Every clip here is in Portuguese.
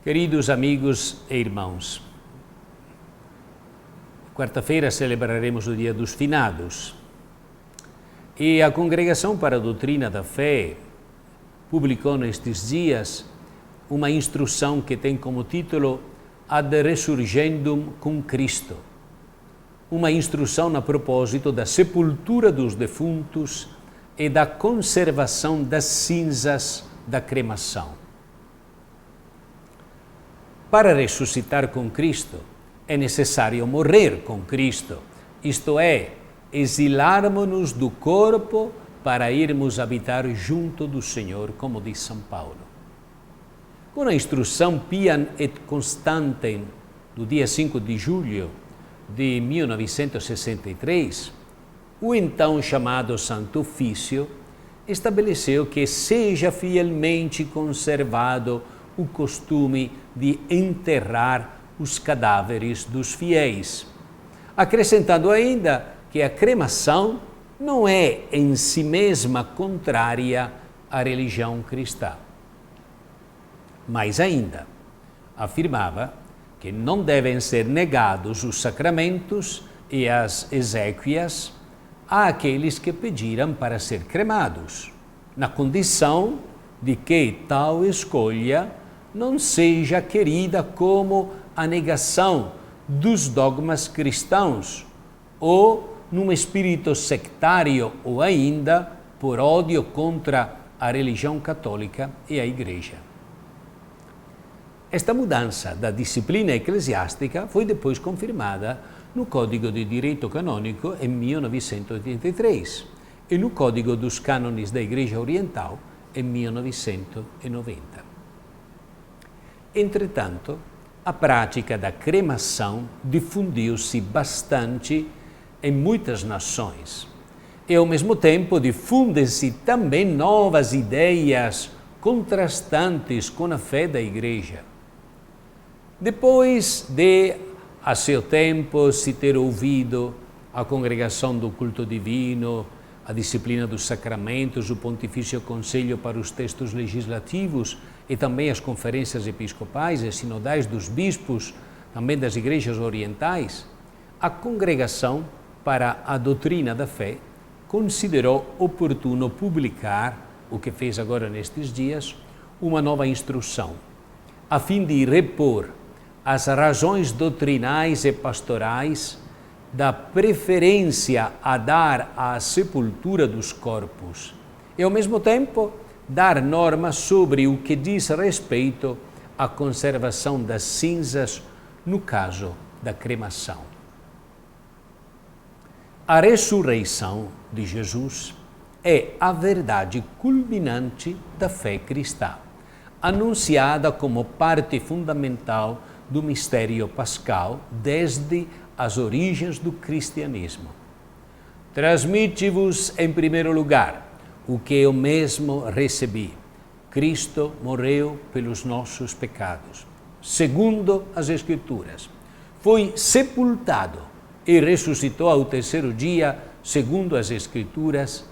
Queridos amigos e irmãos, quarta-feira celebraremos o Dia dos Finados e a Congregação para a Doutrina da Fé publicou nestes dias uma instrução que tem como título Ad Resurgendum cum Christo, uma instrução a propósito da sepultura dos defuntos e da conservação das cinzas da cremação. Para ressuscitar com Cristo, é necessário morrer com Cristo, isto é, exilarmos-nos do corpo para irmos habitar junto do Senhor, como diz São Paulo. Com a instrução Piam et Constantem, do dia 5 de julho de 1963, o então chamado Santo Ofício estabeleceu que seja fielmente conservado o costume de enterrar os cadáveres dos fiéis, acrescentando ainda que a cremação não é em si mesma contrária à religião cristã. Mais ainda, afirmava que não devem ser negados os sacramentos e as exéquias àqueles que pediram para ser cremados, na condição de que tal escolha não seja querida como a negação dos dogmas cristãos ou num espírito sectário ou ainda por ódio contra a religião católica e a Igreja. Esta mudança da disciplina eclesiástica foi depois confirmada no Código de Direito Canônico em 1983 e no Código dos Cânones da Igreja Oriental em 1990. Entretanto, a prática da cremação difundiu-se bastante em muitas nações e, ao mesmo tempo, difundem-se também novas ideias contrastantes com a fé da Igreja. Depois de, a seu tempo, se ter ouvido a congregação do culto divino, a disciplina dos sacramentos, o Pontifício Conselho para os Textos Legislativos e também as conferências episcopais e sinodais dos bispos, também das igrejas orientais, a Congregação para a Doutrina da Fé considerou oportuno publicar, o que fez agora nestes dias, uma nova instrução, a fim de repor as razões doutrinais e pastorais da preferência a dar à sepultura dos corpos e, ao mesmo tempo, dar normas sobre o que diz respeito à conservação das cinzas no caso da cremação. A ressurreição de Jesus é a verdade culminante da fé cristã, anunciada como parte fundamental do mistério pascal desde as origens do cristianismo. Transmite-vos, em primeiro lugar, o que eu mesmo recebi. Cristo morreu pelos nossos pecados, segundo as Escrituras. Foi sepultado e ressuscitou ao terceiro dia, segundo as Escrituras,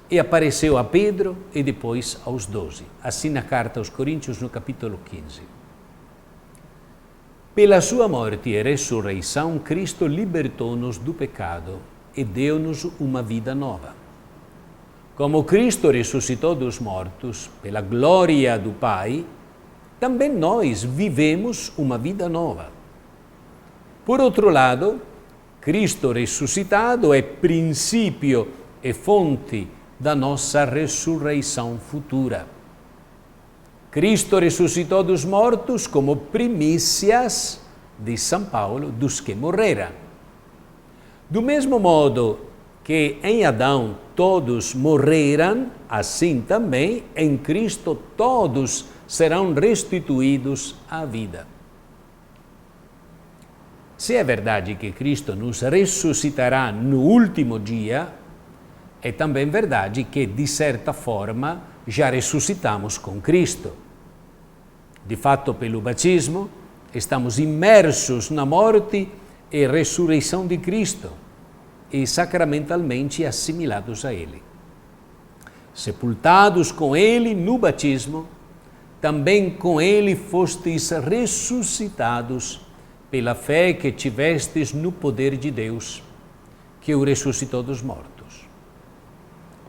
e apareceu a Pedro e depois aos 12. Assim na carta aos Coríntios, no capítulo 15. Pela sua morte e ressurreição, Cristo libertou-nos do pecado e deu-nos uma vida nova. Como Cristo ressuscitou dos mortos pela glória do Pai, também nós vivemos uma vida nova. Por outro lado, Cristo ressuscitado é princípio e fonte da nossa ressurreição futura. Cristo ressuscitou dos mortos como primícias, diz São Paulo, dos que morreram. Do mesmo modo que em Adão todos morreram, assim também em Cristo todos serão restituídos à vida. Se é verdade que Cristo nos ressuscitará no último dia, é também verdade que, de certa forma, já ressuscitamos com Cristo. De fato, pelo batismo, estamos imersos na morte e ressurreição de Cristo e sacramentalmente assimilados a Ele. Sepultados com Ele no batismo, também com ele fostes ressuscitados pela fé que tivestes no poder de Deus, que o ressuscitou dos mortos.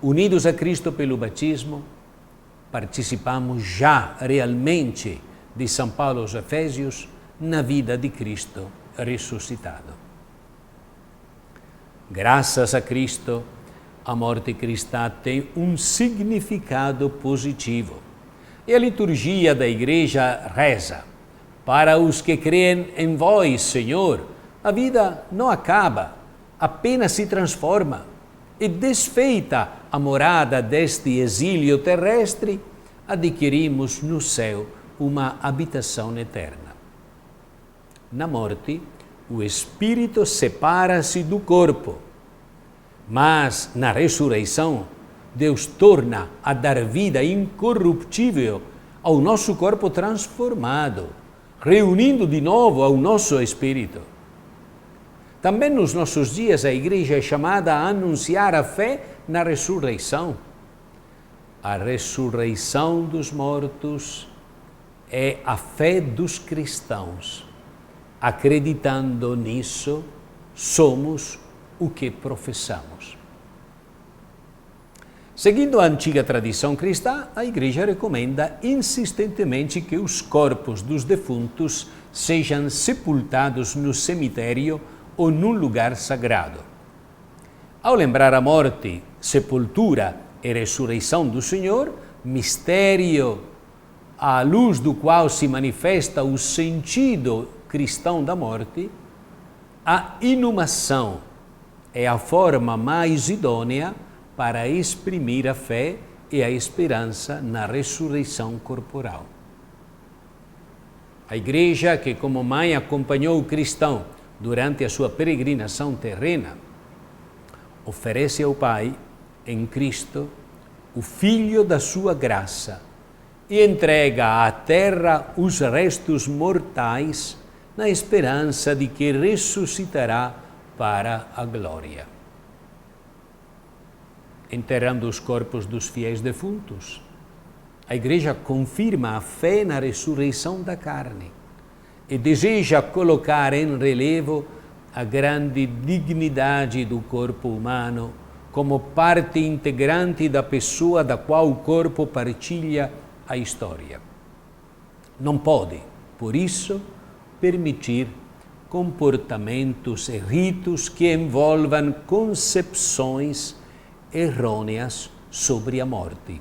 Unidos a Cristo pelo batismo, participamos já realmente, de São Paulo aos Efésios, na vida de Cristo ressuscitado. Graças a Cristo, a morte cristã tem um significado positivo. E a liturgia da Igreja reza: para os que creem em vós, Senhor, a vida não acaba, apenas se transforma, e desfeita a morada deste exílio terrestre, adquirimos no céu uma habitação eterna. Na morte, o espírito separa-se do corpo, mas na ressurreição, Deus torna a dar vida incorruptível ao nosso corpo transformado, reunindo de novo ao nosso espírito. Também nos nossos dias a Igreja é chamada a anunciar a fé na ressurreição. A ressurreição dos mortos é a fé dos cristãos. Acreditando nisso, somos o que professamos. Seguindo a antiga tradição cristã, a Igreja recomenda insistentemente que os corpos dos defuntos sejam sepultados no cemitério ou num lugar sagrado. Ao lembrar a morte, sepultura e ressurreição do Senhor, mistério à luz do qual se manifesta o sentido cristão da morte, a inumação é a forma mais idônea para exprimir a fé e a esperança na ressurreição corporal. A Igreja, que como mãe acompanhou o cristão durante a sua peregrinação terrena, oferece ao Pai, em Cristo, o Filho da sua graça e entrega à terra os restos mortais na esperança de que ressuscitará para a glória. Enterrando os corpos dos fiéis defuntos, a Igreja confirma a fé na ressurreição da carne e deseja colocar em relevo a grande dignidade do corpo humano como parte integrante da pessoa da qual o corpo partilha a história. Não pode, por isso, permitir comportamentos e ritos que envolvam concepções errôneas sobre a morte,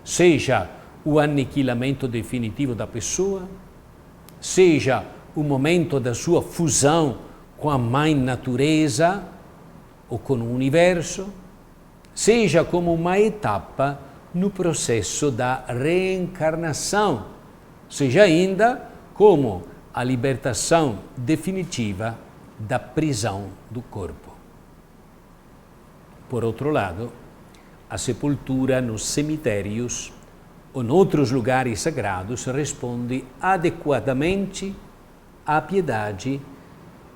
seja o aniquilamento definitivo da pessoa, seja o momento da sua fusão com a mãe natureza ou com o universo, seja como uma etapa no processo da reencarnação, seja ainda como a libertação definitiva da prisão do corpo. Por outro lado, a sepultura nos cemitérios ou em outros lugares sagrados responde adequadamente à piedade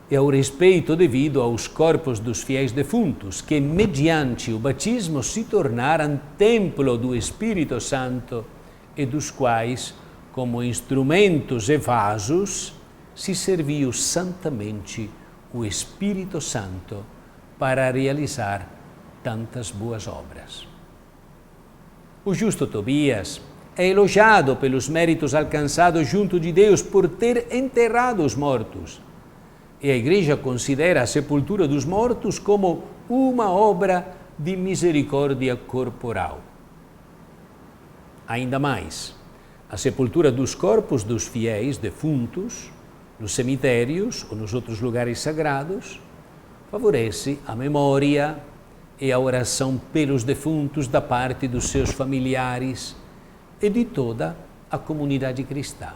e ao respeito devido aos corpos dos fiéis defuntos, que mediante o batismo se tornaram templo do Espírito Santo e dos quais, como instrumentos e vasos, se serviu santamente o Espírito Santo para realizar tantas boas obras. O justo Tobias é elogiado pelos méritos alcançados junto de Deus por ter enterrado os mortos. E a Igreja considera a sepultura dos mortos como uma obra de misericórdia corporal. Ainda mais, a sepultura dos corpos dos fiéis defuntos, nos cemitérios ou nos outros lugares sagrados, favorece a memória e a oração pelos defuntos da parte dos seus familiares e de toda a comunidade cristã,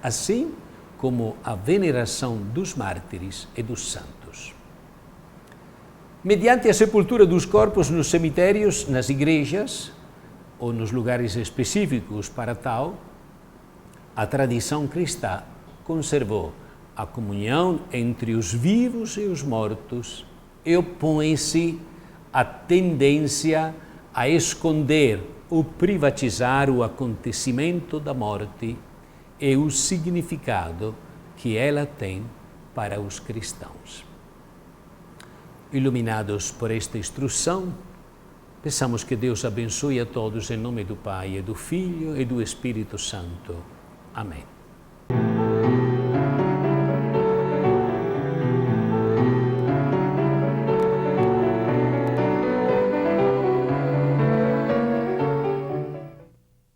assim como a veneração dos mártires e dos santos. Mediante a sepultura dos corpos nos cemitérios, nas igrejas ou nos lugares específicos para tal, a tradição cristã conservou a comunhão entre os vivos e os mortos e opõe-se à tendência a esconder ou privatizar o acontecimento da morte e o significado que ela tem para os cristãos. Iluminados por esta instrução, peçamos que Deus abençoe a todos em nome do Pai, e do Filho e do Espírito Santo. Amém.